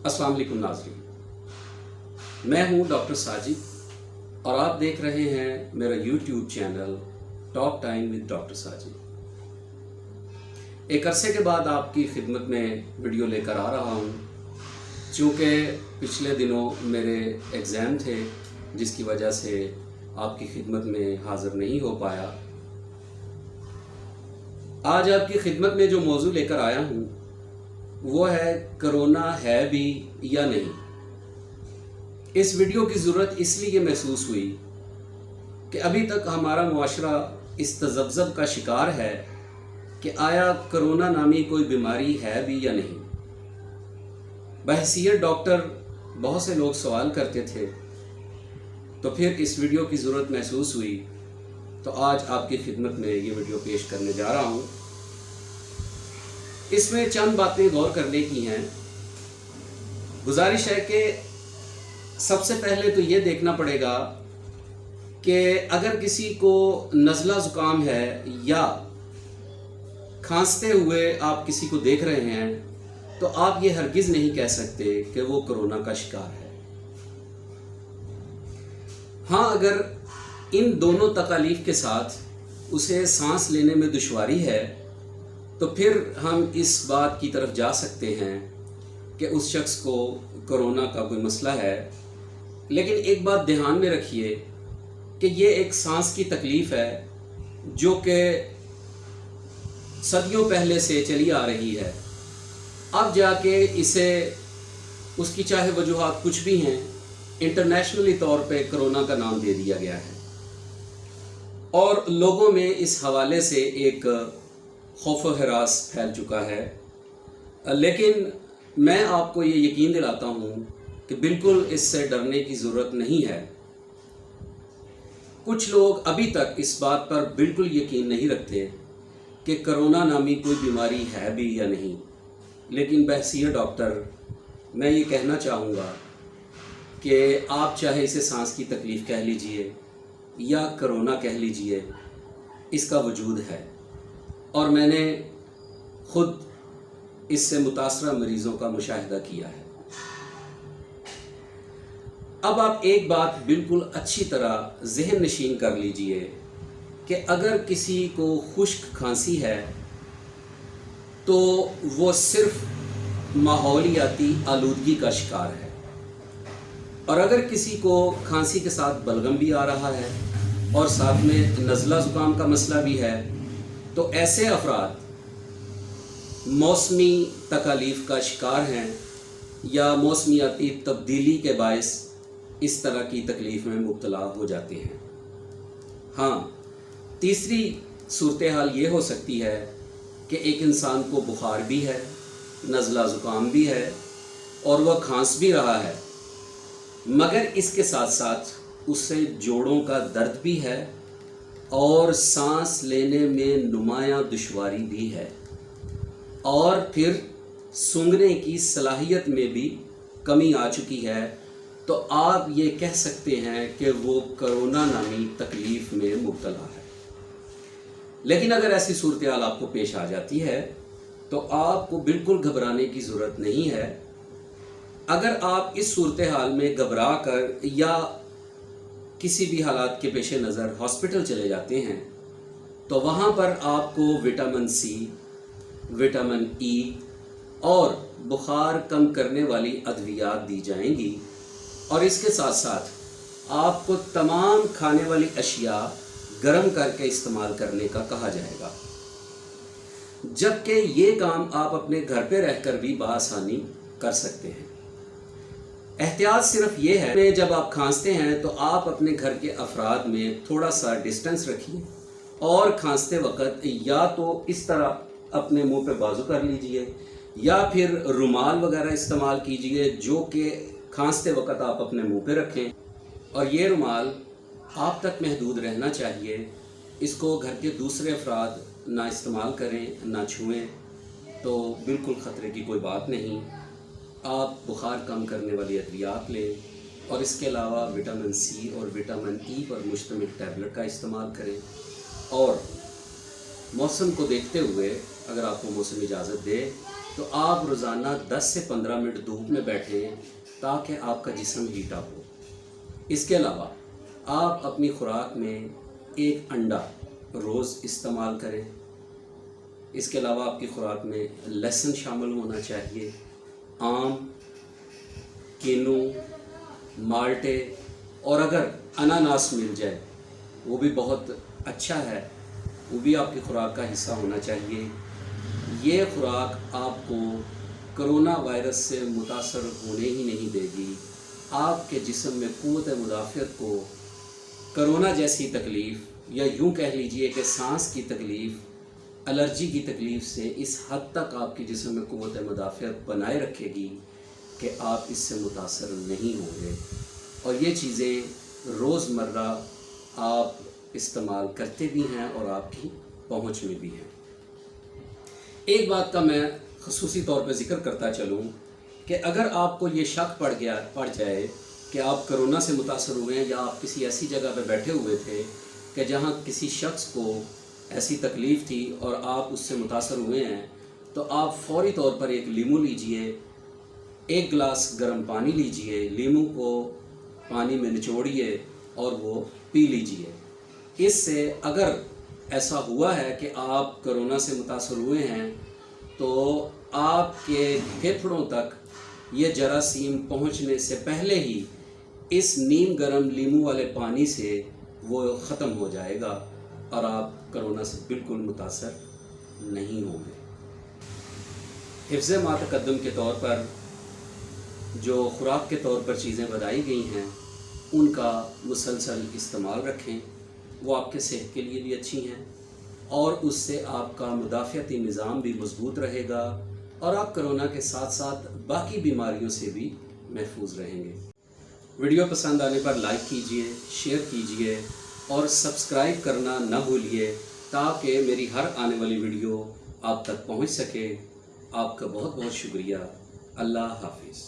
अस्सलाम वालेकुम नाज़रीन, मैं हूं डॉक्टर साजिद और आप देख रहे हैं मेरा YouTube channel talk time with doctor Sajid. एक अरसे के बाद आपकी खिदमत में वीडियो लेकर आ रहा हूं, चूँकि पिछले दिनों मेरे एग्ज़ाम थे जिसकी वजह से आपकी खिदमत में हाज़िर नहीं हो पाया। आज आपकी खिदमत में जो मौजू लेकर आया हूं वो है कोरोना है भी या नहीं। इस वीडियो की ज़रूरत इसलिए महसूस हुई कि अभी तक हमारा मुआशरा इस तज़ब्ज़ब का शिकार है कि आया कोरोना नामी कोई बीमारी है भी या नहीं। बहैसियत डॉक्टर बहुत से लोग सवाल करते थे, तो फिर इस वीडियो की ज़रूरत महसूस हुई, तो आज आपकी खिदमत में ये वीडियो पेश करने जा रहा हूँ। इसमें चंद बातें गौर करने की हैं। गुजारिश है कि सबसे पहले तो ये देखना पड़ेगा कि अगर किसी को नज़ला ज़ुकाम है या खांसते हुए आप किसी को देख रहे हैं तो आप ये हरगिज़ नहीं कह सकते कि वो कोरोना का शिकार है। हाँ, अगर इन दोनों तकालीफ के साथ उसे सांस लेने में दुश्वारी है तो फिर हम इस बात की तरफ जा सकते हैं कि उस शख्स को कोरोना का कोई मसला है। लेकिन एक बात ध्यान में रखिए कि ये एक सांस की तकलीफ़ है जो कि सदियों पहले से चली आ रही है। अब जाके इसे उसकी चाहे वजूहात कुछ भी हैं, इंटरनेशनली तौर पे कोरोना का नाम दे दिया गया है और लोगों में इस हवाले से एक खौफ व हरास फैल चुका है। लेकिन मैं आपको ये यकीन दिलाता हूँ कि बिल्कुल इससे डरने की ज़रूरत नहीं है। कुछ लोग अभी तक इस बात पर बिल्कुल यकीन नहीं रखते कि कोरोना नामी कोई बीमारी है भी या नहीं। लेकिन बहैसियत डॉक्टर मैं ये कहना चाहूँगा कि आप चाहे इसे सांस की तकलीफ़ कह लीजिए या कोरोना कह लीजिए, इसका वजूद है और मैंने ख़ुद इससे मुतासरा मरीज़ों का मुशाहिदा किया है। अब आप एक बात बिल्कुल अच्छी तरह ज़हन नशीन कर लीजिए कि अगर किसी को खुश्क खांसी है तो वो सिर्फ माहौलियाती आलूदगी का शिकार है, और अगर किसी को खांसी के साथ बलगम भी आ रहा है और साथ में नज़ला ज़ुकाम का मसला भी है, तो ऐसे अफराद मौसमी तकालीफ का शिकार हैं या मौसमियाती तब्दीली के बायस इस तरह की तकलीफ़ में मुब्तला हो जाते हैं। हाँ, तीसरी सूरत हाल ये हो सकती है कि एक इंसान को बुखार भी है, नज़ला ज़ुकाम भी है और वह खांस भी रहा है, मगर इसके साथ साथ उससे जोड़ों का दर्द भी है और सांस लेने में नुमायाँ दुश्वारी भी है और फिर सूंघने की सलाहियत में भी कमी आ चुकी है, तो आप ये कह सकते हैं कि वो कोरोना नामी तकलीफ़ में मुब्तला है। लेकिन अगर ऐसी सूरत हाल आपको पेश आ जाती है तो आपको बिल्कुल घबराने की ज़रूरत नहीं है। अगर आप इस सूरत हाल में घबरा कर या किसी भी हालात के पेश नज़र हॉस्पिटल चले जाते हैं तो वहाँ पर आपको विटामिन सी, विटामिन ई और बुखार कम करने वाली अद्वियात दी जाएंगी और इसके साथ साथ आपको तमाम खाने वाली अशिया गर्म करके इस्तेमाल करने का कहा जाएगा, जबकि ये काम आप अपने घर पे रहकर भी बआसानी कर सकते हैं। एहतियात सिर्फ ये है कि जब आप खांसते हैं तो आप अपने घर के अफराद में थोड़ा सा डिस्टेंस रखिए और खांसते वक्त या तो इस तरह अपने मुंह पे बाजू कर लीजिए या फिर रुमाल वगैरह इस्तेमाल कीजिए जो कि खांसते वक्त आप अपने मुंह पे रखें, और ये रुमाल आप तक महदूद रहना चाहिए। इसको घर के दूसरे अफराद ना इस्तेमाल करें, ना छुएं, तो बिल्कुल ख़तरे की कोई बात नहीं। आप बुखार कम करने वाली अद्वियात लें और इसके अलावा विटामिन सी और विटामिन ई पर मुश्तमिल टैबलेट का इस्तेमाल करें। और मौसम को देखते हुए अगर आपको मौसम इजाज़त दे تو آپ روزانہ 10 سے 15 منٹ دھوپ میں بیٹھیں تاکہ آپ کا جسم ہیٹ اپ ہو۔ اس کے علاوہ آپ اپنی خوراک میں ایک انڈا روز استعمال کریں۔ اس کے علاوہ آپ کی خوراک میں لہسن شامل ہونا چاہیے، آم، کینو، مالٹے، اور اگر اناناس مل جائے وہ بھی بہت اچھا ہے، وہ بھی آپ کی خوراک کا حصہ ہونا چاہیے۔ یہ خوراک آپ کو کرونا وائرس سے متاثر ہونے ہی نہیں دے گی، آپ کے جسم میں قوت مدافعت کو کرونا جیسی تکلیف، یا یوں کہہ لیجئے کہ سانس کی تکلیف، الرجی کی تکلیف سے اس حد تک آپ کے جسم میں قوت مدافعت بنائے رکھے گی کہ آپ اس سے متاثر نہیں ہوں گے، اور یہ چیزیں روز مرہ آپ استعمال کرتے بھی ہیں اور آپ کی پہنچ میں بھی ہیں۔ ایک بات کا میں خصوصی طور پہ ذکر کرتا چلوں کہ اگر آپ کو یہ شک پڑ جائے کہ آپ کرونا سے متاثر ہوئے ہیں، یا آپ کسی ایسی جگہ پہ بیٹھے ہوئے تھے کہ جہاں کسی شخص کو ایسی تکلیف تھی اور آپ اس سے متاثر ہوئے ہیں، تو آپ فوری طور پر ایک لیمو لیجئے، ایک گلاس گرم پانی لیجئے، لیمو کو پانی میں نچوڑیے اور وہ پی لیجئے۔ اس سے اگر ایسا ہوا ہے کہ آپ کرونا سے متاثر ہوئے ہیں تو آپ کے پھیپھڑوں تک یہ جراثیم پہنچنے سے پہلے ہی اس نیم گرم لیمو والے پانی سے وہ ختم ہو جائے گا اور آپ کرونا سے بالکل متاثر نہیں ہوں گے۔ حفظ ما تقدم کے طور پر جو خوراک کے طور پر چیزیں بتائی گئی ہیں ان کا مسلسل استعمال رکھیں، وہ آپ کے صحت کے لیے بھی اچھی ہیں، اور اس سے آپ کا مدافعتی نظام بھی مضبوط رہے گا، اور آپ کرونا کے ساتھ ساتھ باقی بیماریوں سے بھی محفوظ رہیں گے۔ ویڈیو پسند آنے پر لائک کیجئے، شیئر کیجئے اور سبسکرائب کرنا نہ بھولیے تاکہ میری ہر آنے والی ویڈیو آپ تک پہنچ سکے۔ آپ کا بہت بہت شکریہ۔ اللہ حافظ۔